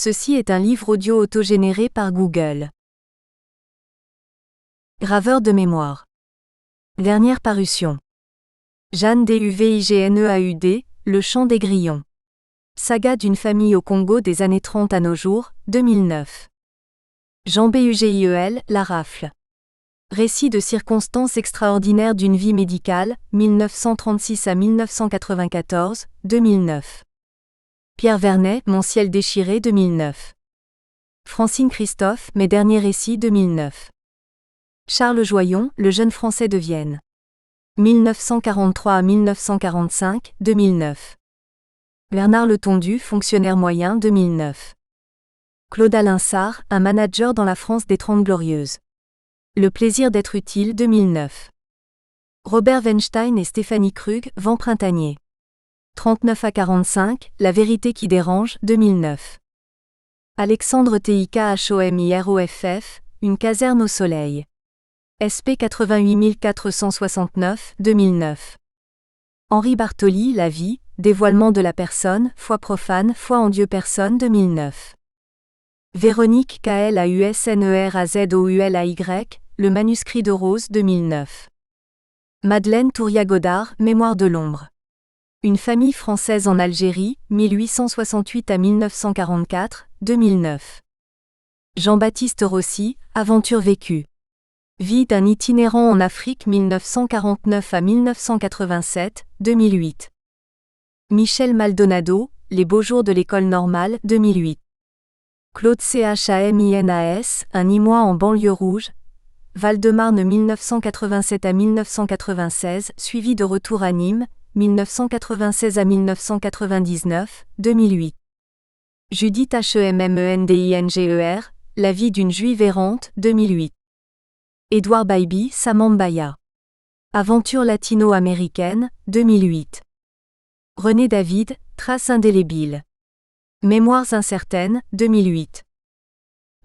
Ceci est un livre audio autogénéré par Google. Graveur de mémoire. Dernière parution. Jeanne Duvigneaud, Le chant des grillons. Saga d'une famille au Congo des années 30 à nos jours, 2009. Jean Bugiel, La rafle. Récit de circonstances extraordinaires d'une vie médicale, 1936 à 1994, 2009. Pierre Vernet, Mon ciel déchiré, 2009. Francine Christophe, Mes derniers récits, 2009. Charles Joyon, Le jeune Français de Vienne. 1943 à 1945, 2009. Bernard Letondu, Fonctionnaire moyen, 2009. Claude Alain Sarr, Un manager dans la France des Trente Glorieuses. Le plaisir d'être utile, 2009. Robert Weinstein et Stéphanie Krug, Vent printanier. 39 à 45, La vérité qui dérange, 2009. Alexandre Tikhomiroff, Une caserne au soleil. SP 88469, 2009. Henri Bartoli, La vie, dévoilement de la personne, foi profane, foi en Dieu personne, 2009. Véronique Klausnerazoulalay, Le manuscrit de Rose, 2009. Madeleine Touria-Godard, Mémoire de l'ombre. Une famille française en Algérie, 1868 à 1944, 2009. Jean-Baptiste Rossi, Aventure vécue. Vie d'un itinérant en Afrique 1949 à 1987, 2008. Michel Maldonado, Les beaux jours de l'école normale, 2008. Claude Chaminas, Un Nîmois en banlieue rouge, Val-de-Marne 1987 à 1996, suivi de Retour à Nîmes, 1996 à 1999, 2008. Judith Hemmendinger, La vie d'une juive errante, 2008. Édouard Baïby, Samambaya. Aventure latino-américaine, 2008. René David, Traces indélébiles. Mémoires incertaines, 2008.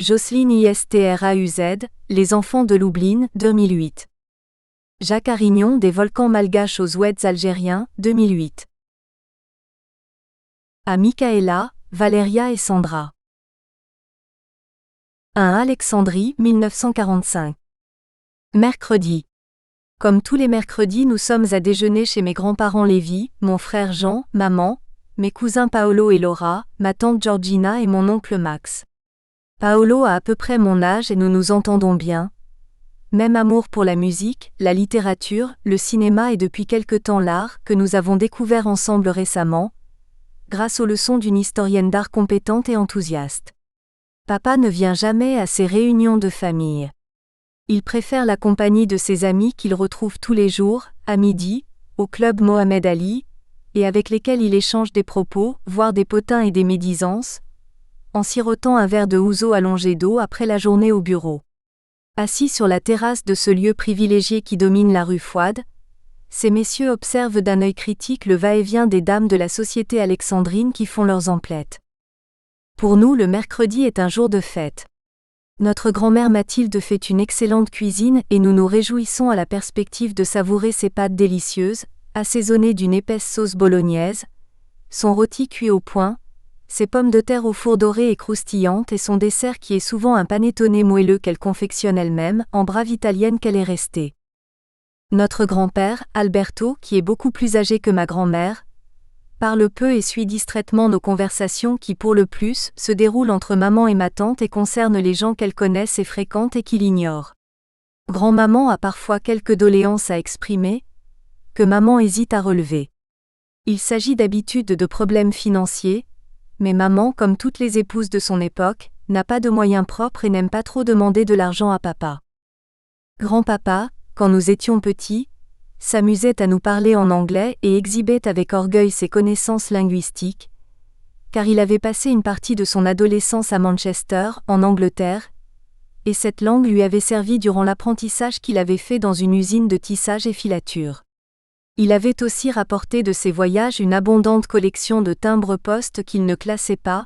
Jocelyne Istrauz, Les enfants de Loublin, 2008. Jacques Arignon, Des volcans malgaches aux oueds algériens, 2008. À Michaela, Valéria et Sandra. 1 Alexandrie, 1945. Mercredi. Comme tous les mercredis, nous sommes à déjeuner chez mes grands-parents Lévi, mon frère Jean, maman, mes cousins Paolo et Laura, ma tante Georgina et mon oncle Max. Paolo a à peu près mon âge et nous nous entendons bien. Même amour pour la musique, la littérature, le cinéma et depuis quelque temps l'art, que nous avons découvert ensemble récemment, grâce aux leçons d'une historienne d'art compétente et enthousiaste. Papa ne vient jamais à ces réunions de famille. Il préfère la compagnie de ses amis qu'il retrouve tous les jours, à midi, au club Mohamed Ali, et avec lesquels il échange des propos, voire des potins et des médisances, en sirotant un verre de ouzo allongé d'eau après la journée au bureau. Assis sur la terrasse de ce lieu privilégié qui domine la rue Fouad, ces messieurs observent d'un œil critique le va-et-vient des dames de la société alexandrine qui font leurs emplettes. Pour nous, le mercredi est un jour de fête. Notre grand-mère Mathilde fait une excellente cuisine et nous nous réjouissons à la perspective de savourer ses pâtes délicieuses, assaisonnées d'une épaisse sauce bolognaise, son rôti cuit au point, ses pommes de terre au four doré et croustillantes et son dessert qui est souvent un panettone moelleux qu'elle confectionne elle-même, en brave italienne qu'elle est restée. Notre grand-père, Alberto, qui est beaucoup plus âgé que ma grand-mère, parle peu et suit distraitement nos conversations qui pour le plus se déroulent entre maman et ma tante et concernent les gens qu'elle connaisse et fréquente et qu'il ignore. Grand-maman a parfois quelques doléances à exprimer, que maman hésite à relever. Il s'agit d'habitude de problèmes financiers, mais maman, comme toutes les épouses de son époque, n'a pas de moyens propres et n'aime pas trop demander de l'argent à papa. Grand-papa, quand nous étions petits, s'amusait à nous parler en anglais et exhibait avec orgueil ses connaissances linguistiques, car il avait passé une partie de son adolescence à Manchester, en Angleterre, et cette langue lui avait servi durant l'apprentissage qu'il avait fait dans une usine de tissage et filature. Il avait aussi rapporté de ses voyages une abondante collection de timbres-poste qu'il ne classait pas,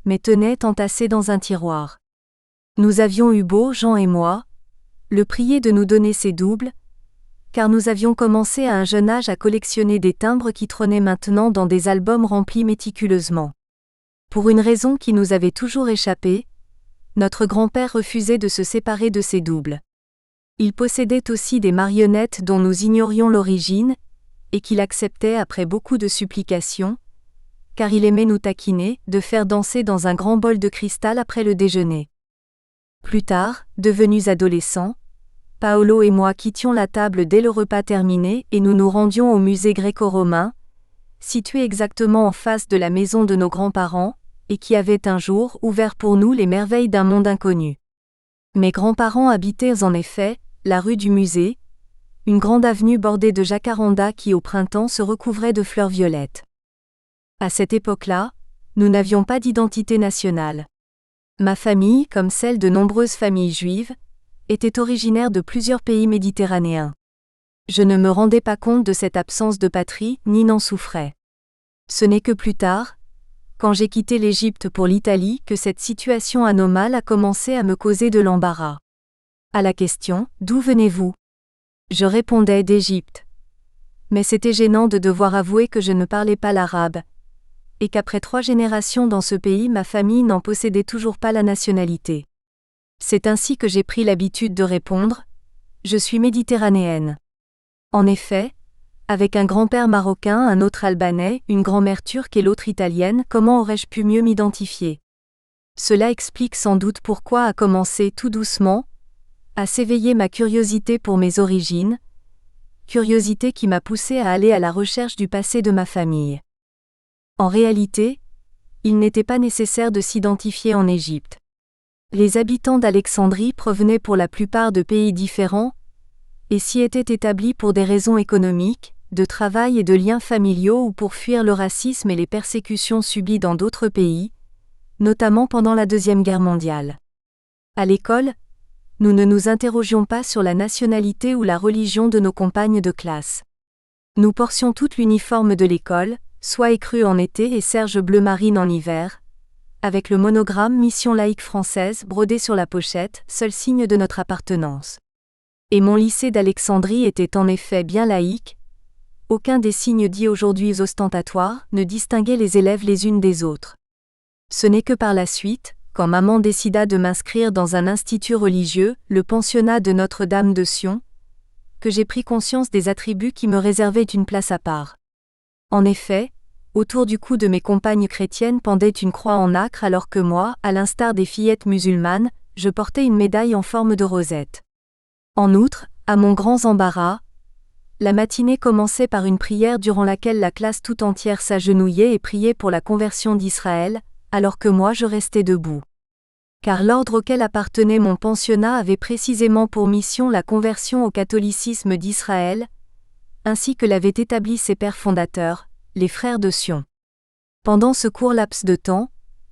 mais tenait entassés dans un tiroir. Nous avions eu beau, Jean et moi, le prier de nous donner ses doubles, car nous avions commencé à un jeune âge à collectionner des timbres qui trônaient maintenant dans des albums remplis méticuleusement. Pour une raison qui nous avait toujours échappé, notre grand-père refusait de se séparer de ses doubles. Il possédait aussi des marionnettes dont nous ignorions l'origine, et qu'il acceptait après beaucoup de supplications, car il aimait nous taquiner, de faire danser dans un grand bol de cristal après le déjeuner. Plus tard, devenus adolescents, Paolo et moi quittions la table dès le repas terminé et nous nous rendions au musée gréco-romain, situé exactement en face de la maison de nos grands-parents, et qui avait un jour ouvert pour nous les merveilles d'un monde inconnu. Mes grands-parents habitaient en effet la rue du musée, une grande avenue bordée de jacarandas qui au printemps se recouvrait de fleurs violettes. À cette époque-là, nous n'avions pas d'identité nationale. Ma famille, comme celle de nombreuses familles juives, était originaire de plusieurs pays méditerranéens. Je ne me rendais pas compte de cette absence de patrie, ni n'en souffrais. Ce n'est que plus tard, quand j'ai quitté l'Égypte pour l'Italie, que cette situation anomale a commencé à me causer de l'embarras. À la question « D'où venez-vous » je répondais d'Égypte. Mais c'était gênant de devoir avouer que je ne parlais pas l'arabe, et qu'après 3 générations dans ce pays ma famille n'en possédait toujours pas la nationalité. C'est ainsi que j'ai pris l'habitude de répondre « Je suis méditerranéenne ». En effet, avec un grand-père marocain, un autre albanais, une grand-mère turque et l'autre italienne, comment aurais-je pu mieux m'identifier ? Cela explique sans doute pourquoi a commencé tout doucement à s'éveiller ma curiosité pour mes origines, curiosité qui m'a poussé à aller à la recherche du passé de ma famille. En réalité, il n'était pas nécessaire de s'identifier en Égypte. Les habitants d'Alexandrie provenaient pour la plupart de pays différents, et s'y étaient établis pour des raisons économiques, de travail et de liens familiaux ou pour fuir le racisme et les persécutions subies dans d'autres pays, notamment pendant la Deuxième Guerre mondiale. À l'école, nous ne nous interrogions pas sur la nationalité ou la religion de nos compagnes de classe. Nous portions toutes l'uniforme de l'école, soie écrue en été et serge bleu marine en hiver, avec le monogramme Mission laïque française brodé sur la pochette, seul signe de notre appartenance. Et mon lycée d'Alexandrie était en effet bien laïque, aucun des signes dits aujourd'hui ostentatoires ne distinguait les élèves les unes des autres. Ce n'est que par la suite, quand maman décida de m'inscrire dans un institut religieux, le pensionnat de Notre-Dame de Sion, que j'ai pris conscience des attributs qui me réservaient une place à part. En effet, autour du cou de mes compagnes chrétiennes pendait une croix en nacre alors que moi, à l'instar des fillettes musulmanes, je portais une médaille en forme de rosette. En outre, à mon grand embarras, la matinée commençait par une prière durant laquelle la classe tout entière s'agenouillait et priait pour la conversion d'Israël, alors que moi je restais debout. Car l'ordre auquel appartenait mon pensionnat avait précisément pour mission la conversion au catholicisme d'Israël, ainsi que l'avaient établi ses pères fondateurs, les frères de Sion. Pendant ce court laps de temps,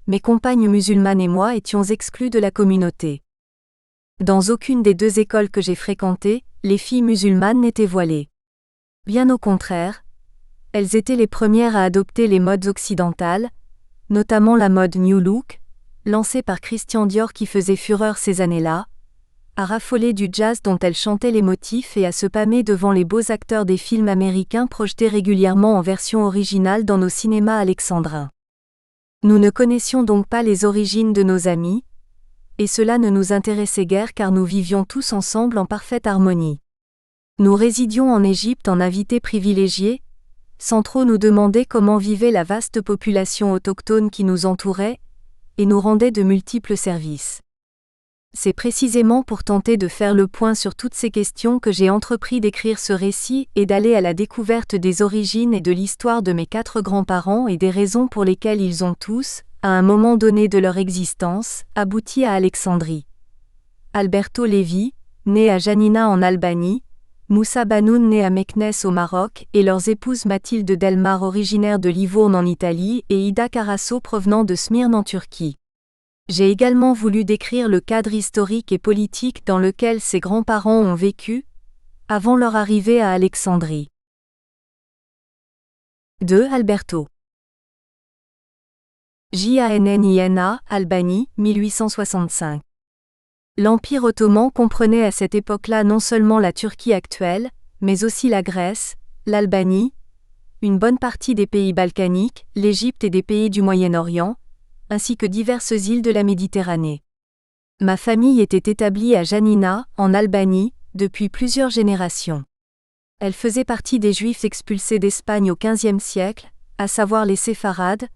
mes compagnes musulmanes et moi étions exclus de la communauté. Dans aucune des 2 écoles que j'ai fréquentées, les filles musulmanes n'étaient voilées. Bien au contraire, elles étaient les premières à adopter les modes occidentales, notamment la mode New Look, lancée par Christian Dior qui faisait fureur ces années-là, à raffoler du jazz dont elles chantaient les motifs et à se pâmer devant les beaux acteurs des films américains projetés régulièrement en version originale dans nos cinémas alexandrins. Nous ne connaissions donc pas les origines de nos amis, et cela ne nous intéressait guère car nous vivions tous ensemble en parfaite harmonie. Nous résidions en Égypte en invités privilégiés, sans trop nous demander comment vivait la vaste population autochtone qui nous entourait, et nous rendait de multiples services. C'est précisément pour tenter de faire le point sur toutes ces questions que j'ai entrepris d'écrire ce récit et d'aller à la découverte des origines et de l'histoire de mes 4 grands-parents et des raisons pour lesquelles ils ont tous, à un moment donné de leur existence, abouti à Alexandrie. Alberto Levi, né à Janina en Albanie, Moussa Banoun né à Meknès au Maroc et leurs épouses Mathilde Delmar originaire de Livourne en Italie et Ida Carasso provenant de Smyrne en Turquie. J'ai également voulu décrire le cadre historique et politique dans lequel ces grands-parents ont vécu, avant leur arrivée à Alexandrie. 2. Alberto. Janina, Albanie, 1865. L'Empire ottoman comprenait à cette époque-là non seulement la Turquie actuelle, mais aussi la Grèce, l'Albanie, une bonne partie des pays balkaniques, l'Égypte et des pays du Moyen-Orient, ainsi que diverses îles de la Méditerranée. Ma famille était établie à Janina, en Albanie, depuis plusieurs générations. Elle faisait partie des Juifs expulsés d'Espagne au XVe siècle, à savoir les Séfarades,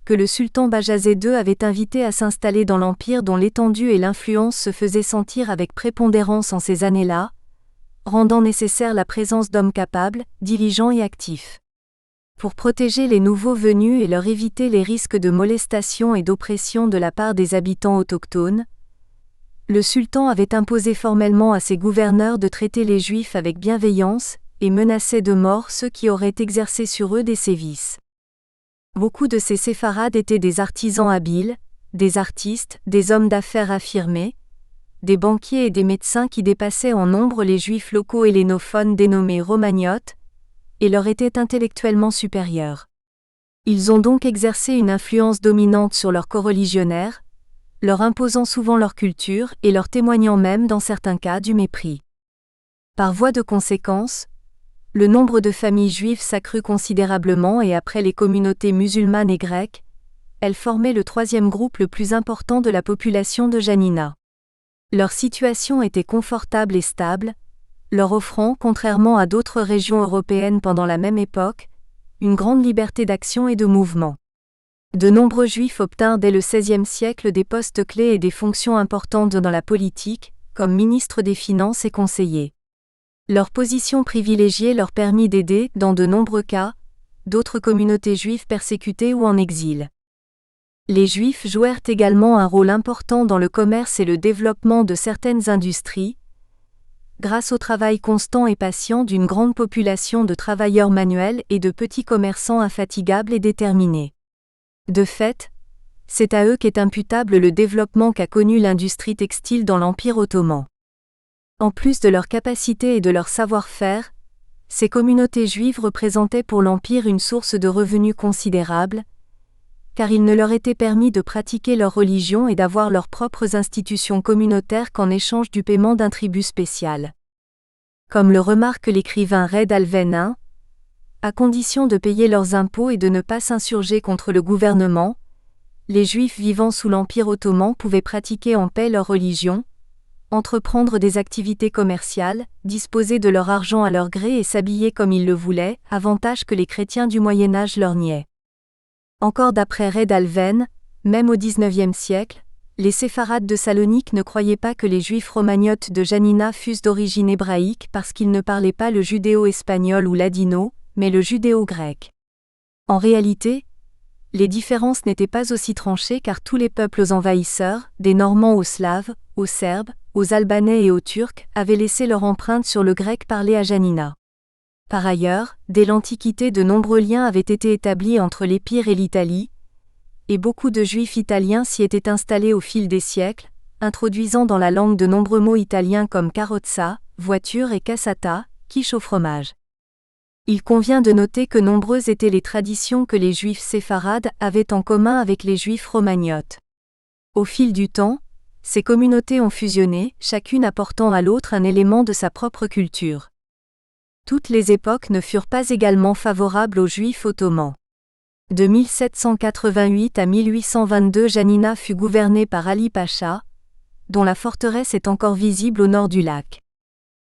que le sultan Bajazet II avait invités à s'installer dans l'empire dont l'étendue et l'influence se faisaient sentir avec prépondérance en ces années-là, rendant nécessaire la présence d'hommes capables, diligents et actifs. Pour protéger les nouveaux venus et leur éviter les risques de molestation et d'oppression de la part des habitants autochtones, le sultan avait imposé formellement à ses gouverneurs de traiter les Juifs avec bienveillance et menaçait de mort ceux qui auraient exercé sur eux des sévices. Beaucoup de ces séfarades étaient des artisans habiles, des artistes, des hommes d'affaires affirmés, des banquiers et des médecins qui dépassaient en nombre les Juifs locaux hellénophones dénommés romagnotes, et leur étaient intellectuellement supérieurs. Ils ont donc exercé une influence dominante sur leurs coreligionnaires, leur imposant souvent leur culture et leur témoignant même dans certains cas du mépris. Par voie de conséquence, le nombre de familles juives s'accrut considérablement et après les communautés musulmanes et grecques, elles formaient le troisième groupe le plus important de la population de Janina. Leur situation était confortable et stable, leur offrant, contrairement à d'autres régions européennes pendant la même époque, une grande liberté d'action et de mouvement. De nombreux Juifs obtinrent dès le XVIe siècle des postes clés et des fonctions importantes dans la politique, comme ministres des Finances et conseillers. Leur position privilégiée leur permit d'aider, dans de nombreux cas, d'autres communautés juives persécutées ou en exil. Les Juifs jouèrent également un rôle important dans le commerce et le développement de certaines industries, grâce au travail constant et patient d'une grande population de travailleurs manuels et de petits commerçants infatigables et déterminés. De fait, c'est à eux qu'est imputable le développement qu'a connu l'industrie textile dans l'Empire ottoman. En plus de leur capacité et de leur savoir-faire, ces communautés juives représentaient pour l'Empire une source de revenus considérable, car il ne leur était permis de pratiquer leur religion et d'avoir leurs propres institutions communautaires qu'en échange du paiement d'un tribut spécial. Comme le remarque l'écrivain Red Alven, à condition de payer leurs impôts et de ne pas s'insurger contre le gouvernement, les Juifs vivant sous l'Empire ottoman pouvaient pratiquer en paix leur religion, entreprendre des activités commerciales, disposer de leur argent à leur gré et s'habiller comme ils le voulaient, avantage que les chrétiens du Moyen Âge leur niaient. Encore d'après Red Alven, même au XIXe siècle, les séfarades de Salonique ne croyaient pas que les Juifs romagnotes de Janina fussent d'origine hébraïque parce qu'ils ne parlaient pas le judéo-espagnol ou ladino, mais le judéo-grec. En réalité, les différences n'étaient pas aussi tranchées car tous les peuples envahisseurs, des Normands aux Slaves, aux Serbes, aux Albanais et aux Turcs, avaient laissé leur empreinte sur le grec parlé à Janina. Par ailleurs, dès l'Antiquité de nombreux liens avaient été établis entre l'Épire et l'Italie, et beaucoup de Juifs italiens s'y étaient installés au fil des siècles, introduisant dans la langue de nombreux mots italiens comme carrozza, voiture et cassata, quiche au fromage. Il convient de noter que nombreuses étaient les traditions que les Juifs séfarades avaient en commun avec les Juifs romagnotes. Au fil du temps, ces communautés ont fusionné, chacune apportant à l'autre un élément de sa propre culture. Toutes les époques ne furent pas également favorables aux Juifs ottomans. De 1788 à 1822, Janina fut gouvernée par Ali Pacha, dont la forteresse est encore visible au nord du lac.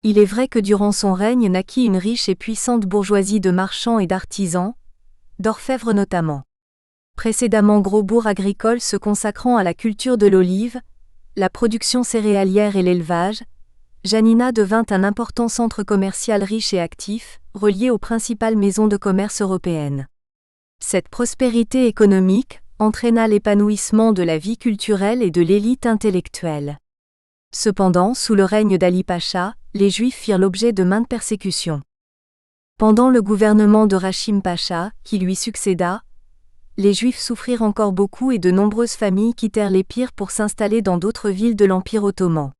Il est vrai que durant son règne naquit une riche et puissante bourgeoisie de marchands et d'artisans, d'orfèvres notamment. Précédemment gros bourg agricole se consacrant à la culture de l'olive, la production céréalière et l'élevage, Janina devint un important centre commercial riche et actif, relié aux principales maisons de commerce européennes. Cette prospérité économique entraîna l'épanouissement de la vie culturelle et de l'élite intellectuelle. Cependant, sous le règne d'Ali Pacha, les Juifs firent l'objet de maintes persécutions. Pendant le gouvernement de Rachim Pacha, qui lui succéda, les Juifs souffrirent encore beaucoup et de nombreuses familles quittèrent l'Épire pour s'installer dans d'autres villes de l'Empire ottoman.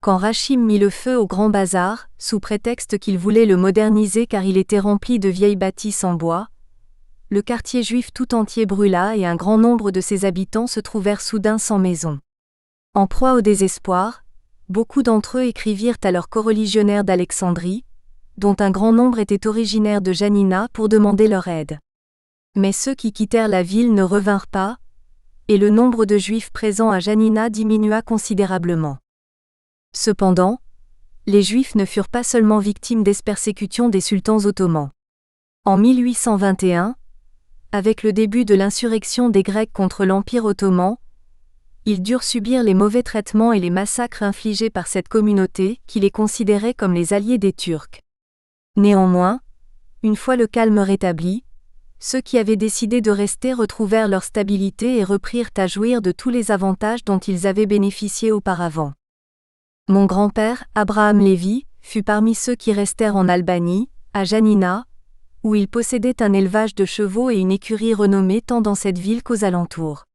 Quand Rachim mit le feu au Grand Bazar, sous prétexte qu'il voulait le moderniser car il était rempli de vieilles bâtisses en bois, le quartier juif tout entier brûla et un grand nombre de ses habitants se trouvèrent soudain sans maison. En proie au désespoir, beaucoup d'entre eux écrivirent à leurs coreligionnaires d'Alexandrie, dont un grand nombre étaient originaires de Janina pour demander leur aide. Mais ceux qui quittèrent la ville ne revinrent pas, et le nombre de Juifs présents à Janina diminua considérablement. Cependant, les Juifs ne furent pas seulement victimes des persécutions des sultans ottomans. En 1821, avec le début de l'insurrection des Grecs contre l'Empire ottoman, ils durent subir les mauvais traitements et les massacres infligés par cette communauté qui les considérait comme les alliés des Turcs. Néanmoins, une fois le calme rétabli, ceux qui avaient décidé de rester retrouvèrent leur stabilité et reprirent à jouir de tous les avantages dont ils avaient bénéficié auparavant. Mon grand-père, Abraham Lévi, fut parmi ceux qui restèrent en Albanie, à Janina, où il possédait un élevage de chevaux et une écurie renommée tant dans cette ville qu'aux alentours.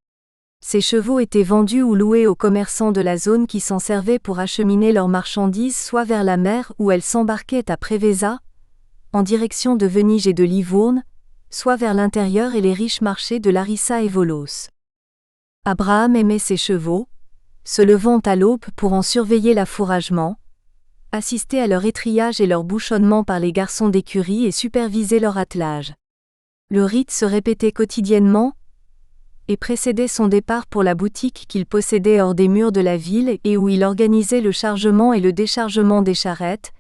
Ces chevaux étaient vendus ou loués aux commerçants de la zone qui s'en servaient pour acheminer leurs marchandises soit vers la mer où elles s'embarquaient à Preveza, en direction de Venise et de Livourne, soit vers l'intérieur et les riches marchés de Larissa et Volos. Abraham aimait ses chevaux, se levant à l'aube pour en surveiller l'affouragement, assister à leur étrillage et leur bouchonnement par les garçons d'écurie et superviser leur attelage. Le rite se répétait quotidiennement et précédait son départ pour la boutique qu'il possédait hors des murs de la ville et où il organisait le chargement et le déchargement des charrettes,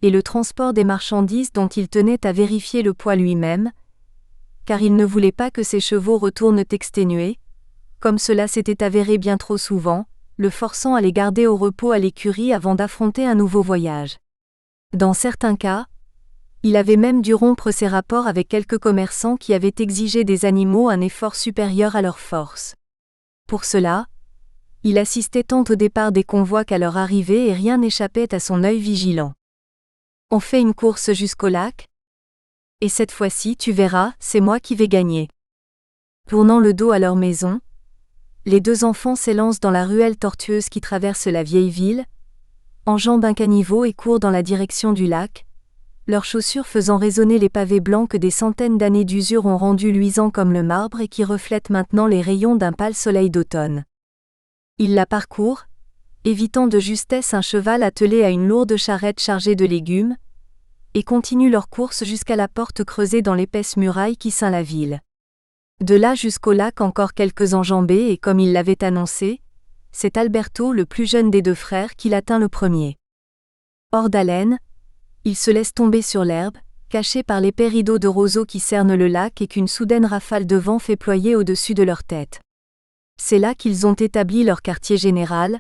et le transport des marchandises dont il tenait à vérifier le poids lui-même, car il ne voulait pas que ses chevaux retournent exténués, comme cela s'était avéré bien trop souvent, le forçant à les garder au repos à l'écurie avant d'affronter un nouveau voyage. Dans certains cas, il avait même dû rompre ses rapports avec quelques commerçants qui avaient exigé des animaux un effort supérieur à leur force. Pour cela, il assistait tant au départ des convois qu'à leur arrivée et rien n'échappait à son œil vigilant. « On fait une course jusqu'au lac ? Et cette fois-ci, tu verras, c'est moi qui vais gagner. » Tournant le dos à leur maison, les deux enfants s'élancent dans la ruelle tortueuse qui traverse la vieille ville, enjambent un caniveau et courent dans la direction du lac, leurs chaussures faisant résonner les pavés blancs que des centaines d'années d'usure ont rendus luisants comme le marbre et qui reflètent maintenant les rayons d'un pâle soleil d'automne. Ils la parcourent, évitant de justesse un cheval attelé à une lourde charrette chargée de légumes, et continuent leur course jusqu'à la porte creusée dans l'épaisse muraille qui ceint la ville. De là jusqu'au lac encore quelques enjambées et comme il l'avait annoncé, c'est Alberto le plus jeune des deux frères qui l'atteint le premier. Hors d'haleine, ils se laissent tomber sur l'herbe, cachés par l'épais rideau de roseaux qui cernent le lac et qu'une soudaine rafale de vent fait ployer au-dessus de leur tête. C'est là qu'ils ont établi leur quartier général,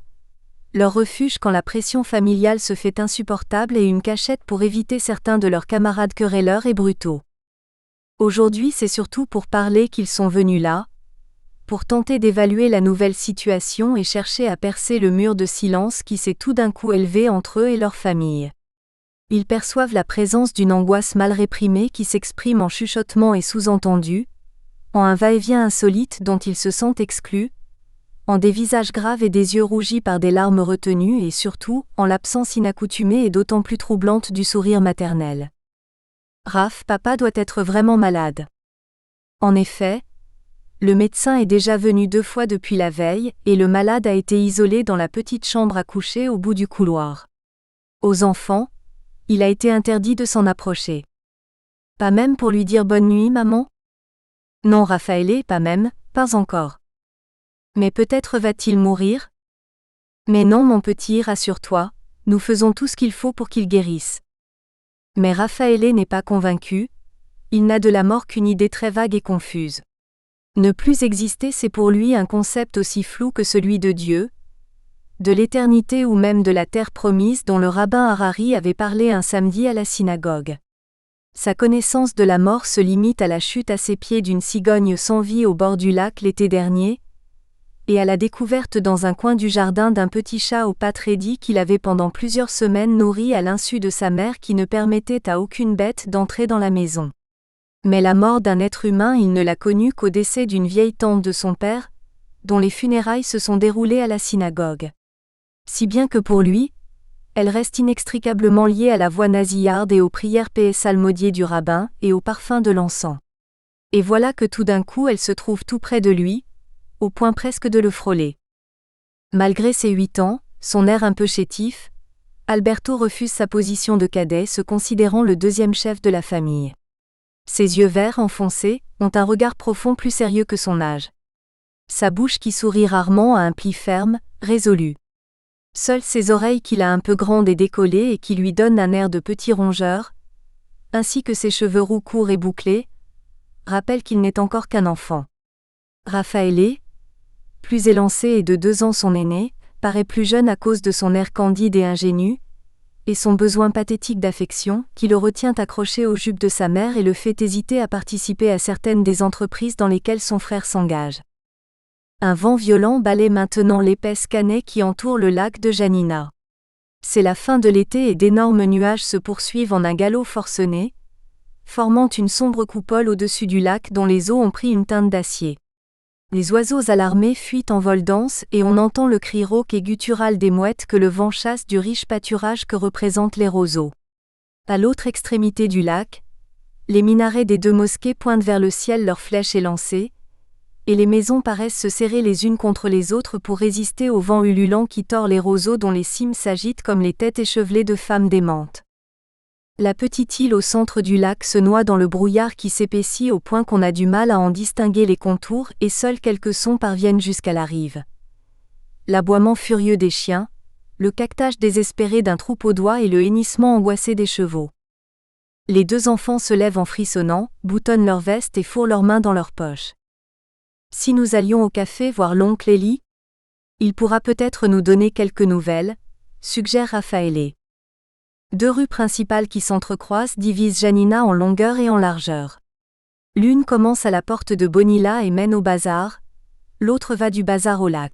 leur refuge quand la pression familiale se fait insupportable et une cachette pour éviter certains de leurs camarades querelleurs et brutaux. Aujourd'hui, c'est surtout pour parler qu'ils sont venus là, pour tenter d'évaluer la nouvelle situation et chercher à percer le mur de silence qui s'est tout d'un coup élevé entre eux et leur famille. Ils perçoivent la présence d'une angoisse mal réprimée qui s'exprime en chuchotements et sous-entendus, en un va-et-vient insolite dont ils se sentent exclus, en des visages graves et des yeux rougis par des larmes retenues et surtout, en l'absence inaccoutumée et d'autant plus troublante du sourire maternel. Raph, papa doit être vraiment malade. En effet, le médecin est déjà venu 2 fois depuis la veille et le malade a été isolé dans la petite chambre à coucher au bout du couloir. Aux enfants, il a été interdit de s'en approcher. Pas même pour lui dire bonne nuit, maman ? Non, Raphaël, pas même, pas encore. Mais peut-être va-t-il mourir ? Mais non, mon petit, rassure-toi, nous faisons tout ce qu'il faut pour qu'il guérisse. Mais Raphaël n'est pas convaincu, il n'a de la mort qu'une idée très vague et confuse. Ne plus exister, c'est pour lui un concept aussi flou que celui de Dieu, de l'éternité ou même de la terre promise dont le rabbin Harari avait parlé un samedi à la synagogue. Sa connaissance de la mort se limite à la chute à ses pieds d'une cigogne sans vie au bord du lac l'été dernier, et à la découverte dans un coin du jardin d'un petit chat aux pattes raidies qu'il avait pendant plusieurs semaines nourri à l'insu de sa mère qui ne permettait à aucune bête d'entrer dans la maison. Mais la mort d'un être humain il ne l'a connue qu'au décès d'une vieille tante de son père, dont les funérailles se sont déroulées à la synagogue. Si bien que pour lui, elle reste inextricablement liée à la voix nasillarde et aux prières psalmodiées du rabbin et au parfum de l'encens. Et voilà que tout d'un coup elle se trouve tout près de lui, au point presque de le frôler. Malgré ses 8 ans, son air un peu chétif, Alberto refuse sa position de cadet se considérant le 2e chef de la famille. Ses yeux verts enfoncés ont un regard profond plus sérieux que son âge. Sa bouche qui sourit rarement a un pli ferme, résolu. Seules ses oreilles qu'il a un peu grandes et décollées et qui lui donnent un air de petit rongeur, ainsi que ses cheveux roux courts et bouclés, rappellent qu'il n'est encore qu'un enfant. Raffaele, plus élancé et de 2 ans son aîné, paraît plus jeune à cause de son air candide et ingénu, et son besoin pathétique d'affection, qui le retient accroché aux jupes de sa mère et le fait hésiter à participer à certaines des entreprises dans lesquelles son frère s'engage. Un vent violent balaie maintenant l'épaisse cannaie qui entoure le lac de Janina. C'est la fin de l'été et d'énormes nuages se poursuivent en un galop forcené, formant une sombre coupole au-dessus du lac dont les eaux ont pris une teinte d'acier. Les oiseaux alarmés fuient en vol dense et on entend le cri rauque et guttural des mouettes que le vent chasse du riche pâturage que représentent les roseaux. À l'autre extrémité du lac, les minarets des 2 mosquées pointent vers le ciel leurs flèches élancées, et les maisons paraissent se serrer les unes contre les autres pour résister au vent ululant qui tord les roseaux dont les cimes s'agitent comme les têtes échevelées de femmes démentes. La petite île au centre du lac se noie dans le brouillard qui s'épaissit au point qu'on a du mal à en distinguer les contours et seuls quelques sons parviennent jusqu'à la rive. L'aboiement furieux des chiens, le caquetage désespéré d'un troupeau d'oies et le hennissement angoissé des chevaux. Les 2 enfants se lèvent en frissonnant, boutonnent leurs vestes et fourrent leurs mains dans leurs poches. Si nous allions au café voir l'oncle Eli, il pourra peut-être nous donner quelques nouvelles, suggère Raffaele. 2 rues principales qui s'entrecroisent divisent Janina en longueur et en largeur. L'une commence à la porte de Bonilla et mène au bazar, l'autre va du bazar au lac.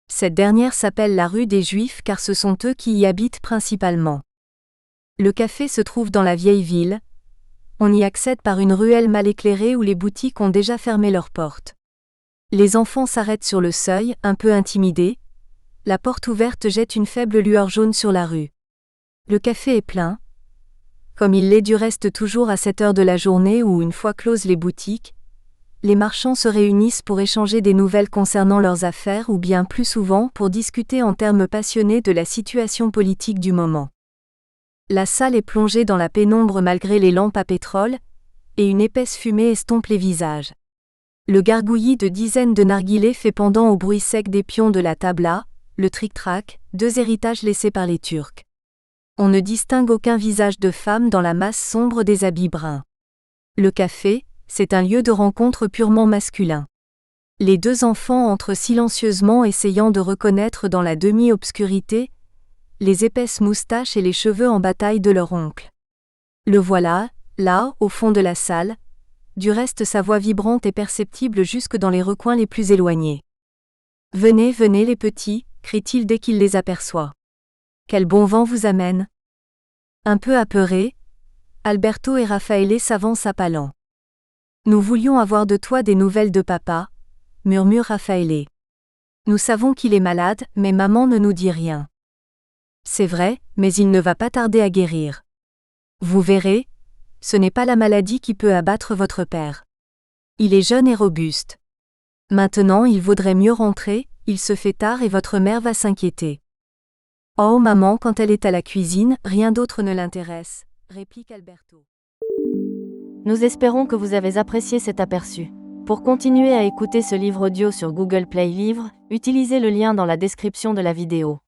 Cette dernière s'appelle la rue des Juifs car ce sont eux qui y habitent principalement. Le café se trouve dans la vieille ville. On y accède par une ruelle mal éclairée où les boutiques ont déjà fermé leurs portes. Les enfants s'arrêtent sur le seuil, un peu intimidés. La porte ouverte jette une faible lueur jaune sur la rue. Le café est plein, comme il l'est du reste toujours à cette heure de la journée où, une fois closes les boutiques, les marchands se réunissent pour échanger des nouvelles concernant leurs affaires ou bien plus souvent pour discuter en termes passionnés de la situation politique du moment. La salle est plongée dans la pénombre malgré les lampes à pétrole, et une épaisse fumée estompe les visages. Le gargouillis de dizaines de narguilés fait pendant au bruit sec des pions de la tabla, le tric-trac, 2 héritages laissés par les Turcs. On ne distingue aucun visage de femme dans la masse sombre des habits bruns. Le café, c'est un lieu de rencontre purement masculin. Les 2 enfants entrent silencieusement essayant de reconnaître dans la demi-obscurité les épaisses moustaches et les cheveux en bataille de leur oncle. Le voilà, là, au fond de la salle. Du reste sa voix vibrante est perceptible jusque dans les recoins les plus éloignés. « Venez, venez les petits » crie-t-il dès qu'il les aperçoit. « Quel bon vent vous amène ?» Un peu apeurés, Alberto et Raffaele s'avancent à pas lents. « Nous voulions avoir de toi des nouvelles de papa » murmure Raffaele. « Nous savons qu'il est malade, mais maman ne nous dit rien. » « C'est vrai, mais il ne va pas tarder à guérir. Vous verrez, ce n'est pas la maladie qui peut abattre votre père. Il est jeune et robuste. Maintenant il vaudrait mieux rentrer, il se fait tard et votre mère va s'inquiéter. » « Oh maman, quand elle est à la cuisine, rien d'autre ne l'intéresse, » réplique Alberto. Nous espérons que vous avez apprécié cet aperçu. Pour continuer à écouter ce livre audio sur Google Play Livres, utilisez le lien dans la description de la vidéo.